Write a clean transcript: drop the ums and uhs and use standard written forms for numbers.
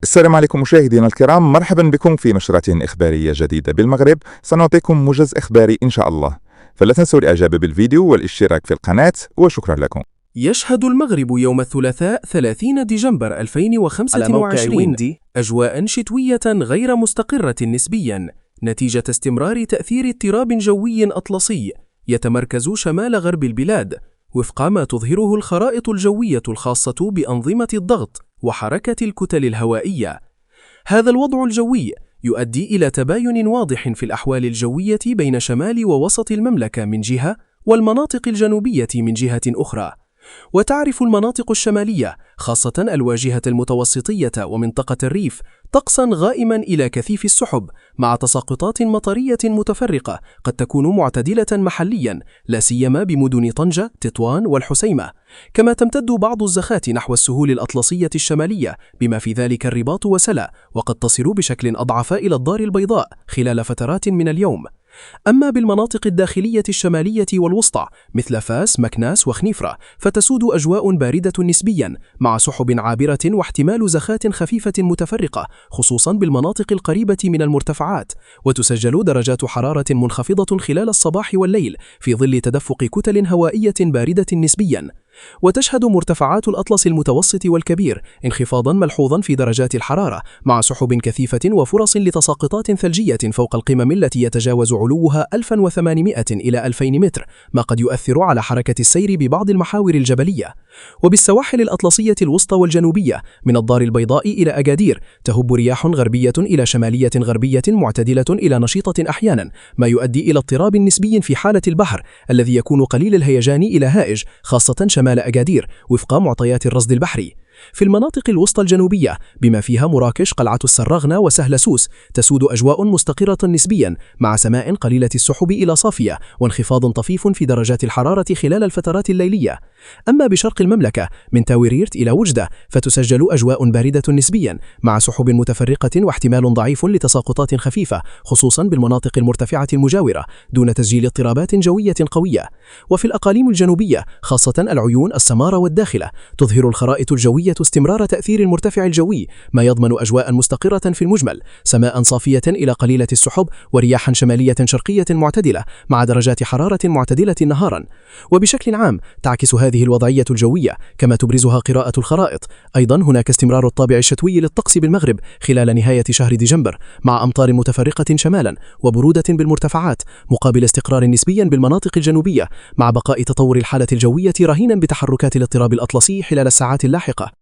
السلام عليكم مشاهدينا الكرام، مرحبا بكم في نشرة إخبارية جديدة بالمغرب. سنعطيكم موجز إخباري إن شاء الله، فلا تنسوا الإعجاب بالفيديو والاشتراك في القناة، وشكرا لكم. يشهد المغرب يوم الثلاثاء 30 ديسمبر 2025 أجواء شتوية غير مستقرة نسبيا نتيجة استمرار تأثير اضطراب جوي أطلسي يتمركز شمال غرب البلاد، وفق ما تظهره الخرائط الجوية الخاصة بأنظمة الضغط وحركة الكتل الهوائية. هذا الوضع الجوي يؤدي إلى تباين واضح في الأحوال الجوية بين شمال ووسط المملكة من جهة والمناطق الجنوبية من جهة أخرى. وتعرف المناطق الشمالية خاصة الواجهة المتوسطية ومنطقة الريف طقسا غائما إلى كثيف السحب مع تساقطات مطرية متفرقة قد تكون معتدلة محليا، لا سيما بمدن طنجة، تطوان والحسيمة. كما تمتد بعض الزخات نحو السهول الأطلسية الشمالية بما في ذلك الرباط وسلا، وقد تصل بشكل أضعف إلى الدار البيضاء خلال فترات من اليوم. أما بالمناطق الداخلية الشمالية والوسطى مثل فاس، مكناس وخنيفرة فتسود أجواء باردة نسبيا مع سحب عابرة واحتمال زخات خفيفة متفرقة خصوصا بالمناطق القريبة من المرتفعات، وتسجل درجات حرارة منخفضة خلال الصباح والليل في ظل تدفق كتل هوائية باردة نسبيا. وتشهد مرتفعات الأطلس المتوسط والكبير انخفاضا ملحوظا في درجات الحرارة مع سحب كثيفة وفرص لتساقطات ثلجية فوق القمم التي يتجاوز علوها 1800 إلى 2000 متر، ما قد يؤثر على حركة السير ببعض المحاور الجبلية. وبالسواحل الأطلسية الوسطى والجنوبية من الدار البيضاء إلى أكادير تهب رياح غربية إلى شمالية غربية معتدلة إلى نشيطة أحيانا، ما يؤدي إلى اضطراب نسبي في حالة البحر الذي يكون قليل الهيجان إلى هائج خاصة شمال أكادير وفق معطيات الرصد البحري. في المناطق الوسطى الجنوبية بما فيها مراكش، قلعة السراغنة وسهل سوس تسود أجواء مستقرة نسبيا مع سماء قليلة السحب إلى صافية وانخفاض طفيف في درجات الحرارة خلال الفترات الليلية. أما بشرق المملكة من تاوريرت إلى وجدة فتسجل أجواء باردة نسبيا مع سحب متفرقة واحتمال ضعيف لتساقطات خفيفة خصوصا بالمناطق المرتفعة المجاورة دون تسجيل اضطرابات جوية قوية. وفي الأقاليم الجنوبية خاصة العيون، السمارة والداخلة تظهر الخرائط الجوية استمرار تأثير المرتفع الجوي، ما يضمن أجواء مستقرة في المجمل، سماء صافية إلى قليلة السحب ورياحا شمالية شرقية معتدلة مع درجات حرارة معتدلة نهارا. وبشكل عام تعكس هذه الوضعية الجوية كما تبرزها قراءة الخرائط أيضا هناك استمرار الطابع الشتوي للطقس بالمغرب خلال نهاية شهر ديسمبر مع أمطار متفرقة شمالا وبرودة بالمرتفعات مقابل استقرار نسبيا بالمناطق الجنوبية، مع بقاء تطور الحالة الجوية رهينا بتحركات الاضطراب الأطلسي خلال الساعات اللاحقة.